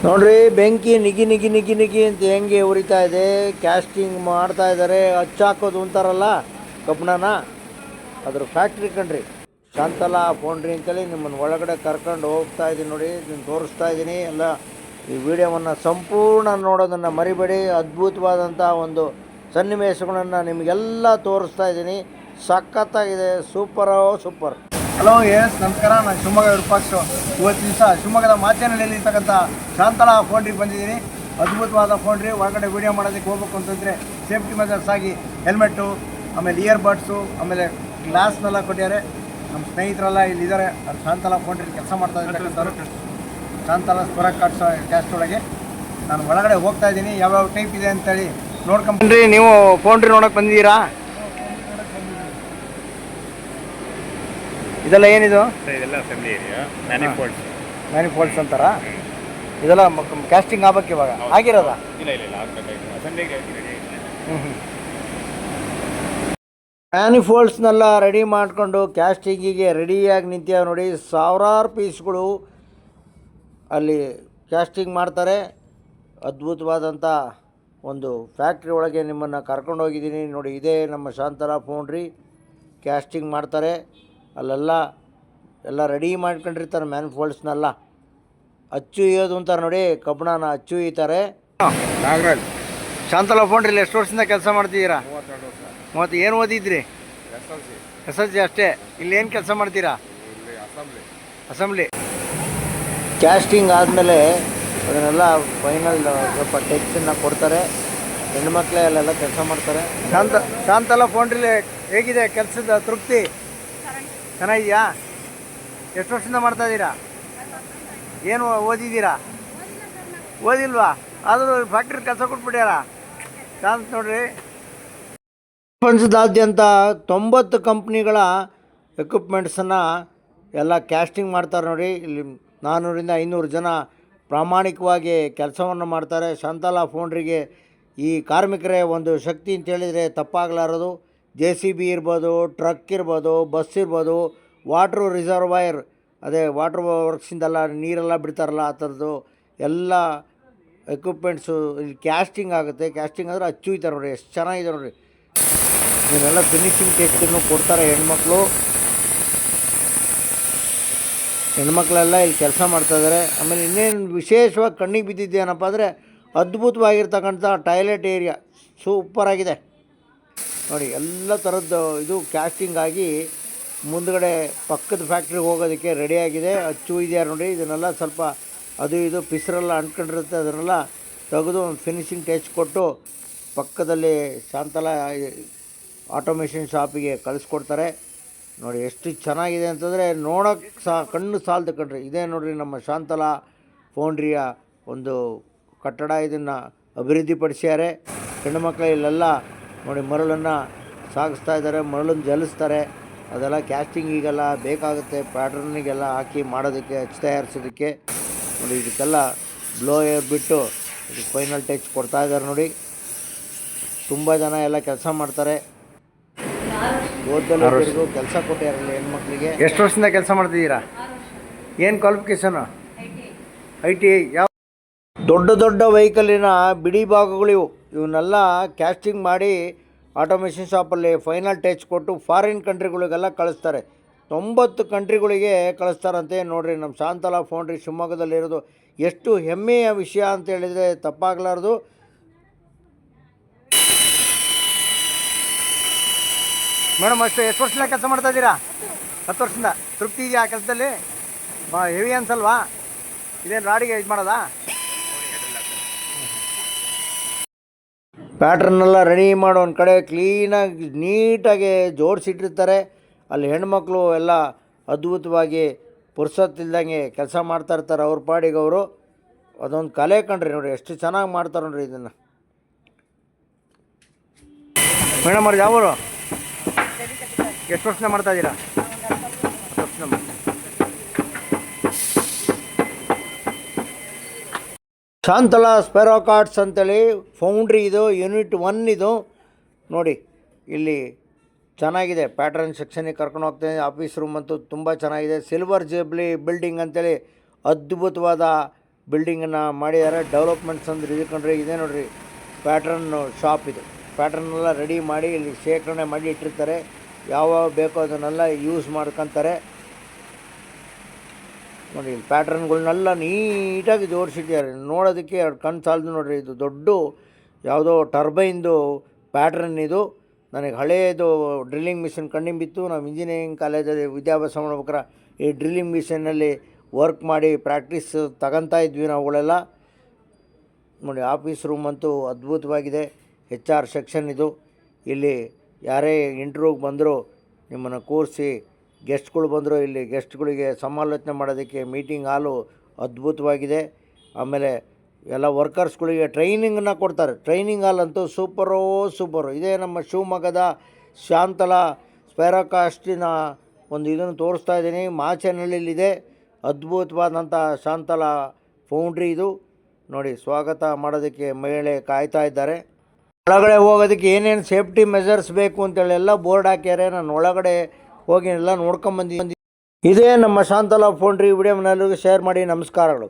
ನೋಡ್ರಿ, ಬೆಂಕಿ ನಿಗಿ ನಿಗಿ ನಿಗಿ ನಿಗಿ ಅಂತ ಹೆಂಗೆ ಉರಿತಾ ಇದೆ. ಕ್ಯಾಸ್ಟಿಂಗ್ ಮಾಡ್ತಾ ಇದ್ದಾರೆ. ಹಚ್ಚಾಕೋದು ಅಂತಾರಲ್ಲ ಕಬ್ಬಣನ, ಅದ್ರ ಫ್ಯಾಕ್ಟ್ರಿ ಕಣ್ರಿ. ಶಾಂತಲಾ ಫೌಂಡ್ರಿ ಅಂತೇಳಿ ನಿಮ್ಮನ್ನು ಒಳಗಡೆ ಕರ್ಕೊಂಡು ಹೋಗ್ತಾ ಇದ್ದೀನಿ. ನೋಡಿ, ಇದನ್ನು ತೋರಿಸ್ತಾ ಇದ್ದೀನಿ ಎಲ್ಲ. ಈ ವಿಡಿಯೋವನ್ನು ಸಂಪೂರ್ಣ ನೋಡೋದನ್ನು ಮರಿಬೇಡಿ. ಅದ್ಭುತವಾದಂಥ ಒಂದು ಸನ್ನಿವೇಶಗಳನ್ನು ನಿಮಗೆಲ್ಲ ತೋರಿಸ್ತಾ ಇದ್ದೀನಿ. ಸಖತ್ತಾಗಿದೆ, ಸೂಪರೋ ಸೂಪರ್. ಹಲೋ, ಎಸ್, ನಮಸ್ಕಾರ. ನಾನು ಶಿವಮೊಗ್ಗ ವಿರೂಪಾಕ್ಷ. ಇವತ್ತು ದಿವಸ ಶಿವಮೊಗ್ಗದ ಮಾಚೇನಹಳ್ಳಿಯಲ್ಲಿ ಇರ್ತಕ್ಕಂಥ ಶಾಂತಲಾ ಫೌಂಡ್ರಿಗೆ ಬಂದಿದ್ದೀನಿ. ಅದ್ಭುತವಾದ ಫೌಂಡ್ರಿ. ಒಳಗಡೆ ವೀಡಿಯೋ ಮಾಡೋದಕ್ಕೆ ಹೋಗ್ಬೇಕು ಅಂತಂದರೆ ಸೇಫ್ಟಿ ಮೆಜರ್ಸ್ ಆಗಿ ಹೆಲ್ಮೆಟ್ಟು, ಆಮೇಲೆ ಇಯರ್ ಬಡ್ಸು, ಆಮೇಲೆ ಗ್ಲಾಸ್ನೆಲ್ಲ ಕೊಟ್ಟಿದ್ದಾರೆ. ನಮ್ಮ ಸ್ನೇಹಿತರೆಲ್ಲ ಇಲ್ಲಿದ್ದಾರೆ. ಅದು ಶಾಂತಲಾ ಫೌಂಡ್ರಿ ಕೆಲಸ ಮಾಡ್ತಾ ಇರ್ತಕ್ಕಂಥವ್ರು. ಶಾಂತಲಾ ಸ್ಪುರ ಕಾರ್ಡ್ಸ್ ಕ್ಯಾಸ್ಟ್ ಒಳಗೆ ನಾನು ಒಳಗಡೆ ಹೋಗ್ತಾ ಇದ್ದೀನಿ. ಯಾವ್ಯಾವ ಟೈಪ್ ಇದೆ ಅಂತೇಳಿ ನೋಡ್ಕೊಂಡ್ರಿ. ನೀವು ಫೌಂಡ್ರಿ ನೋಡೋಕೆ ಬಂದಿದ್ದೀರಾ? ಇದೆಲ್ಲ ಏನಿದು? ಇದೆಲ್ಲ ಅಸೆಂಬ್ಲಿ ಏರಿಯಾ, ಮ್ಯಾನಿಫೋಲ್ಡ್ಸ್. ಮ್ಯಾನಿಫೋಲ್ಡ್ಸ್ ಅಂತಾರ? ಇದೆಲ್ಲ ಕ್ಯಾಸ್ಟಿಂಗ್ ಆಗ್ಬೇಕು ಇವಾಗ ಆಗಿರೋದಾ? ಇಲ್ಲ ಇಲ್ಲ ಇಲ್ಲ, ಆಗಬೇಕಾಗಿತ್ತು. ಅಸೆಂಬ್ಲಿಗೆ ರೆಡಿ. ಮ್ಯಾನಿಫೋಲ್ಡ್ಸ್ನೆಲ್ಲ ರೆಡಿ ಮಾಡಿಕೊಂಡು ಕ್ಯಾಸ್ಟಿಂಗಿಗೆ ರೆಡಿಯಾಗಿ ನಿಂತ್ಯಾವ ನೋಡಿ. ಸಾವಿರಾರು ಪೀಸ್ಗಳು ಅಲ್ಲಿ ಕ್ಯಾಸ್ಟಿಂಗ್ ಮಾಡ್ತಾರೆ. ಅದ್ಭುತವಾದಂಥ ಒಂದು ಫ್ಯಾಕ್ಟ್ರಿ ಒಳಗೆ ನಿಮ್ಮನ್ನು ಕರ್ಕೊಂಡು ಹೋಗಿದ್ದೀನಿ ನೋಡಿ. ಇದೇ ನಮ್ಮ ಶಾಂತಲಾ ಫೌಂಡ್ರಿ. ಕ್ಯಾಸ್ಟಿಂಗ್ ಮಾಡ್ತಾರೆ ಅಲ್ಲೆಲ್ಲ. ಎಲ್ಲ ರೆಡಿ ಮಾಡ್ಕೊಂಡಿರ್ತಾರೆ ಮ್ಯಾನಿಫೋಲ್ಡ್ಸ್ನೆಲ್ಲ. ಅಚ್ಚು ಇಯೋದು ಅಂತಾರೆ ನೋಡಿ, ಕಬ್ಬಣನ ಅಚ್ಚು ಈತಾರೆ. ನಾಗರಾಜ್, ಶಾಂತಲಾ ಫೌಂಡ್ರಿಲಿ ಎಷ್ಟು ವರ್ಷದಿಂದ ಕೆಲಸ ಮಾಡ್ತಿದ್ದೀರಾ? 32 ವರ್ಷ. ಮತ್ತು ಏನು ಓದಿದ್ರಿ? SLC ಅಷ್ಟೇ. ಇಲ್ಲಿ ಏನು ಕೆಲಸ ಮಾಡ್ತೀರಾ? ಅಸೆಂಬ್ಲಿ. ಕ್ಯಾಸ್ಟಿಂಗ್ ಆದಮೇಲೆ ಅದನ್ನೆಲ್ಲ ಫೈನಲ್ ಸ್ವಲ್ಪ ಟೆಕ್ಸನ್ನು ಕೊಡ್ತಾರೆ. ಹೆಣ್ಮಕ್ಳೇ ಅಲ್ಲೆಲ್ಲ ಕೆಲಸ ಮಾಡ್ತಾರೆ. ಶಾಂತಲಾ ಫೌಂಡ್ರಿಲಿ ಹೇಗಿದೆ ಕೆಲಸದ ತೃಪ್ತಿ? ಚೆನ್ನಾಗಿದೆಯಾ? ಎಷ್ಟು ವರ್ಷದಿಂದ ಮಾಡ್ತಾಯಿದ್ದೀರಾ? ಏನು ಓದಿದ್ದೀರಾ? ಓದಿಲ್ವಾ? ಆದರೂ ಫ್ಯಾಕ್ಟ್ರಿ ಕೆಲಸ ಕೊಟ್ಬಿಟ್ಯಾರ. ಚಾನ್ಸ್ ನೋಡ್ರಿ. ಪ್ರಪಂಚದಾದ್ಯಂತ 90 ಕಂಪ್ನಿಗಳ ಎಕ್ವಿಪ್ಮೆಂಟ್ಸನ್ನು ಎಲ್ಲ ಕ್ಯಾಸ್ಟಿಂಗ್ ಮಾಡ್ತಾರೆ ನೋಡಿ. ಇಲ್ಲಿ 400ರಿಂದ 500 ಜನ ಪ್ರಾಮಾಣಿಕವಾಗಿ ಕೆಲಸವನ್ನು ಮಾಡ್ತಾರೆ. ಶಾಂತಲಾ ಫೌಂಡ್ರಿಗೆ ಈ ಕಾರ್ಮಿಕರೇ ಒಂದು ಶಕ್ತಿ ಅಂತೇಳಿದರೆ ತಪ್ಪಾಗಲಾರದು. JCB ಇರ್ಬೋದು, ಟ್ರಕ್ ಇರ್ಬೋದು, ಬಸ್ ಇರ್ಬೋದು, ವಾಟ್ರು ರಿಸರ್ವಾಯರ್, ಅದೇ ವಾಟ್ರ್ ವರ್ಕ್ಸಿಂದೆಲ್ಲ ನೀರೆಲ್ಲ ಬಿಡ್ತಾರಲ್ಲ ಆ ಥರದ್ದು ಎಲ್ಲ ಎಕ್ವಿಪ್ಮೆಂಟ್ಸು ಇಲ್ಲಿ ಕ್ಯಾಸ್ಟಿಂಗ್ ಆಗುತ್ತೆ. ಕ್ಯಾಸ್ಟಿಂಗ್ ಅಂದರೆ ಅಚ್ಚು ಇದ್ದಾರೆ ನೋಡಿ, ಎಷ್ಟು ಚೆನ್ನಾಗಿದೆ ನೋಡಿ. ಇದನ್ನೆಲ್ಲ ಫಿನಿಷಿಂಗ್ ಟೆಸ್ಟನ್ನು ಕೊಡ್ತಾರೆ ಹೆಣ್ಮಕ್ಳೆಲ್ಲ ಇಲ್ಲಿ ಕೆಲಸ ಮಾಡ್ತಾಯಿದ್ದಾರೆ. ಆಮೇಲೆ ಇನ್ನೇನು ವಿಶೇಷವಾಗಿ ಕಣ್ಣಿಗೆ ಬಿದ್ದಿದ್ದೇನಪ್ಪ ಅಂದರೆ ಅದ್ಭುತವಾಗಿರ್ತಕ್ಕಂಥ ಟಾಯ್ಲೆಟ್ ಏರಿಯಾ ಸೂಪರಾಗಿದೆ ನೋಡಿ. ಎಲ್ಲ ಥರದ್ದು ಇದು ಕ್ಯಾಸ್ಟಿಂಗ್ ಆಗಿ ಮುಂದುಗಡೆ ಪಕ್ಕದ ಫ್ಯಾಕ್ಟ್ರಿಗೆ ಹೋಗೋದಕ್ಕೆ ರೆಡಿಯಾಗಿದೆ. ಅಚ್ಚು ಇದೆಯಾ ನೋಡಿ. ಇದನ್ನೆಲ್ಲ ಸ್ವಲ್ಪ ಅದು ಇದು ಪಿಸರೆಲ್ಲ ಅಂಟ್ಕೊಂಡಿರುತ್ತೆ, ಅದನ್ನೆಲ್ಲ ತೆಗೆದು ಒಂದು ಫಿನಿಷಿಂಗ್ ಟಚ್ ಕೊಟ್ಟು ಪಕ್ಕದಲ್ಲಿ ಶಾಂತಲಾ ಆಟೋಮೇಷನ್ ಶಾಪಿಗೆ ಕಳಿಸ್ಕೊಡ್ತಾರೆ ನೋಡಿ. ಎಷ್ಟು ಚೆನ್ನಾಗಿದೆ ಅಂತಂದರೆ ನೋಡೋಕ್ಕೆ ಕಣ್ಣು ಸಾಲದು ಕಣ್ರಿ. ಇದೇ ನೋಡಿರಿ ನಮ್ಮ ಶಾಂತಲಾ ಫೌಂಡ್ರಿಯ ಒಂದು ಕಟ್ಟಡ. ಇದನ್ನು ಅಭಿವೃದ್ಧಿಪಡಿಸ್ಯಾರೆ. ಹೆಣ್ಣುಮಕ್ಕಳು ಇಲ್ಲೆಲ್ಲ ನೋಡಿ ಮರಳನ್ನು ಸಾಗಿಸ್ತಾ ಇದ್ದಾರೆ, ಮರಳನ್ನು ಜಲಿಸ್ತಾರೆ. ಅದೆಲ್ಲ ಕ್ಯಾಸ್ಟಿಂಗಿಗೆಲ್ಲ ಬೇಕಾಗುತ್ತೆ, ಪ್ಯಾಟ್ರನ್ನಿಗೆಲ್ಲ ಹಾಕಿ ಮಾಡೋದಕ್ಕೆ, ಹಚ್ಚಿ ತಯಾರಿಸೋದಕ್ಕೆ ನೋಡಿ. ಇದಕ್ಕೆಲ್ಲ ಬ್ಲೋ ಏರ್ ಬಿಟ್ಟು ಇದಕ್ಕೆ ಫೈನಲ್ ಟಚ್ ಕೊಡ್ತಾ ಇದ್ದಾರೆ ನೋಡಿ. ತುಂಬ ಜನ ಎಲ್ಲ ಕೆಲಸ ಮಾಡ್ತಾರೆ. ಓದಲ್ಲೂ ಕೆಲಸ ಕೊಟ್ಟಿರಲ್ಲ ಹೆಣ್ಮಕ್ಳಿಗೆ. ಎಷ್ಟು ವರ್ಷದಿಂದ ಕೆಲಸ ಮಾಡ್ತಿದ್ದೀರಾ? ಏನು ಕ್ವಾಲಿಫಿಕೇಷನು? ITI. ಯಾವ ದೊಡ್ಡ ದೊಡ್ಡ ವೆಹಿಕಲಿನ ಬಿಡಿ ಭಾಗಗಳು ಇವನ್ನೆಲ್ಲ ಕ್ಯಾಸ್ಟಿಂಗ್ ಮಾಡಿ ಆಟೋಮೇಷನ್ ಶಾಪಲ್ಲಿ ಫೈನಲ್ ಟಚ್ ಕೊಟ್ಟು ಫಾರಿನ್ ಕಂಟ್ರಿಗಳಿಗೆಲ್ಲ ಕಳಿಸ್ತಾರೆ. 90 ಕಂಟ್ರಿಗಳಿಗೆ ಕಳಿಸ್ತಾರಂತೆ ನೋಡಿರಿ. ನಮ್ಮ ಶಾಂತಲಾ ಫೌಂಡ್ರಿ ಶಿವಮೊಗ್ಗದಲ್ಲಿರೋದು ಎಷ್ಟು ಹೆಮ್ಮೆಯ ವಿಷಯ ಅಂತ ಹೇಳಿದರೆ ತಪ್ಪಾಗಲಾರ್ದು. ಮೇಡಮ್, ಎಷ್ಟು ವರ್ಷದಿಂದ ಕೆಲಸ ಮಾಡ್ತಾಯಿದ್ದೀರಾ? 10 ವರ್ಷದಿಂದ. ತೃಪ್ತಿ ಇದೆಯಾ ಕೆಲಸದಲ್ಲಿ? ಹೆವಿ ಅನ್ಸಲ್ವಾ? ಇದೇನು ರಾಡಿಗೆ ಇದು ಮಾಡೋದಾ? ಪ್ಯಾಟ್ರನ್ನೆಲ್ಲ ರೆಡಿ ಮಾಡೋ ಒಂದು ಕಡೆ ಕ್ಲೀನಾಗಿ ನೀಟಾಗಿ ಜೋಡಿಸಿಟ್ಟಿರ್ತಾರೆ. ಅಲ್ಲಿ ಹೆಣ್ಮಕ್ಳು ಎಲ್ಲ ಅದ್ಭುತವಾಗಿ ಪುರ್ಸೊತ್ತಿಲ್ದಂಗೆ ಕೆಲಸ ಮಾಡ್ತಾಯಿರ್ತಾರೆ ಅವ್ರ ಪಾಡಿಗೆ ಅವರು. ಅದೊಂದು ಕಲೆ ಕಣ್ರಿ ನೋಡಿ, ಎಷ್ಟು ಚೆನ್ನಾಗಿ ಮಾಡ್ತಾರೆ ನೋಡಿರಿ ಇದನ್ನು. ಮೇಡಮ್ ಅವ್ರು ಯಾವರು? ಎಷ್ಟು ವರ್ಷದಿಂದ ಮಾಡ್ತಾಯಿದ್ದೀರಾ? 10 ವರ್ಷದಿಂದ. ಶಾಂತಲಾ ಸ್ಪೆರೋ ಕಾರ್ಡ್ಸ್ ಅಂತೇಳಿ ಫೌಂಡ್ರಿ ಇದು, ಯೂನಿಟ್ 1 ಇದು ನೋಡಿ. ಇಲ್ಲಿ ಚೆನ್ನಾಗಿದೆ. ಪ್ಯಾಟ್ರನ್ ಸೆಕ್ಷನಿಗೆ ಕರ್ಕೊಂಡು ಹೋಗ್ತೀನಿ. ಆಫೀಸ್ ರೂಮ್ ಅಂತೂ ತುಂಬ ಚೆನ್ನಾಗಿದೆ. ಸಿಲ್ವರ್ ಜೂಬ್ಲಿ ಬಿಲ್ಡಿಂಗ್ ಅಂತೇಳಿ ಅದ್ಭುತವಾದ ಬಿಲ್ಡಿಂಗನ್ನು ಮಾಡಿದ್ದಾರೆ. ಡೆವಲಪ್ಮೆಂಟ್ಸ್ ಅಂದ್ರೆ ಇದು ಕಂಡ್ರೆ ಇದೆ ನೋಡಿರಿ, ಪ್ಯಾಟ್ರನ್ ಶಾಪ್ ಇದು. ಪ್ಯಾಟ್ರನ್ನೆಲ್ಲ ರೆಡಿ ಮಾಡಿ ಇಲ್ಲಿ ಶೇಖರಣೆ ಮಾಡಿ ಇಟ್ಟಿರ್ತಾರೆ. ಯಾವಾಗ ಬೇಕೋ ಅದನ್ನೆಲ್ಲ ಯೂಸ್ ಮಾಡ್ಕೊತಾರೆ. ನೋಡಿ ಇಲ್ಲಿ ಪ್ಯಾಟ್ರನ್ಗಳನ್ನೆಲ್ಲ ನೀಟಾಗಿ ಜೋಡಿಸಿಟ್ಟಿದ್ದಾರೆ. ನೋಡೋದಕ್ಕೆ ಎರಡು ಕಣ್ಣು ಸಾಲದು ನೋಡಿರಿ. ಇದು ದೊಡ್ಡ ಯಾವುದೋ ಟರ್ಬೈನ್ದು ಪ್ಯಾಟ್ರನ್ ಇದು. ನನಗೆ ಹಳೆಯದು ಡ್ರಿಲ್ಲಿಂಗ್ ಮಿಷಿನ್ ಕಣ್ಣಿಗೆ ಬಿತ್ತು. ನಾವು ಇಂಜಿನಿಯರಿಂಗ್ ಕಾಲೇಜಲ್ಲಿ ವಿದ್ಯಾಭ್ಯಾಸ ಮಾಡ್ಬೇಕಾರೆ ಈ ಡ್ರಿಲ್ಲಿಂಗ್ ಮಿಷಿನಲ್ಲಿ ವರ್ಕ್ ಮಾಡಿ ಪ್ರಾಕ್ಟೀಸ್ ತಗೊತಾ ಇದ್ವಿ ನಾವುಗಳೆಲ್ಲ. ನೋಡಿ ಆಫೀಸ್ ರೂಮ್ ಅಂತೂ ಅದ್ಭುತವಾಗಿದೆ. HR ಸೆಕ್ಷನ್ ಇದು. ಇಲ್ಲಿ ಯಾರೇ ಇಂಟ್ರ್ಯೂಗೆ ಬಂದರೂ ನಿಮ್ಮನ್ನು ಕೂರಿಸಿ, ಗೆಸ್ಟ್ಗಳು ಬಂದರೂ ಇಲ್ಲಿ ಗೆಸ್ಟ್ಗಳಿಗೆ ಸಮಾಲೋಚನೆ ಮಾಡೋದಕ್ಕೆ ಮೀಟಿಂಗ್ ಹಾಲು ಅದ್ಭುತವಾಗಿದೆ. ಆಮೇಲೆ ಎಲ್ಲ ವರ್ಕರ್ಸ್ಗಳಿಗೆ ಟ್ರೈನಿಂಗನ್ನು ಕೊಡ್ತಾರೆ. ಟ್ರೈನಿಂಗ್ ಹಾಲ್ ಅಂತೂ ಸೂಪರು. ಇದೇ ನಮ್ಮ ಶಿವಮೊಗ್ಗದ ಶಾಂತಲಾ ಸ್ಪೈರೋಕಾಸ್ಟಿನ ಒಂದು ಇದನ್ನು ತೋರಿಸ್ತಾ ಇದ್ದೀನಿ. ಮಾಚನಹಳ್ಳಿಲಿದೆ ಅದ್ಭುತವಾದಂಥ ಶಾಂತಲಾ ಫೌಂಡ್ರಿ ಇದು. ನೋಡಿ ಸ್ವಾಗತ ಮಾಡೋದಕ್ಕೆ ಮಹಿಳೆ ಕಾಯ್ತಾ ಇದ್ದಾರೆ. ಒಳಗಡೆ ಹೋಗೋದಕ್ಕೆ ಏನೇನು ಸೇಫ್ಟಿ ಮೆಜರ್ಸ್ ಬೇಕು ಅಂತೇಳಿ ಎಲ್ಲ ಬೋರ್ಡ್ ಹಾಕ್ಯಾರೆ. ನಾನು ಒಳಗಡೆ ಹೋಗಿ ಎಲ್ಲ ನೋಡ್ಕೊಂಬಂದಿದ್ದೀನಿ. ಇದೇ ನಮ್ಮ ಶಾಂತಲಾ ಫೌಂಡ್ರಿ. ವಿಡಿಯೋನೆಲ್ಲರಿಗೂ ಶೇರ್ ಮಾಡಿ. ನಮಸ್ಕಾರಗಳು.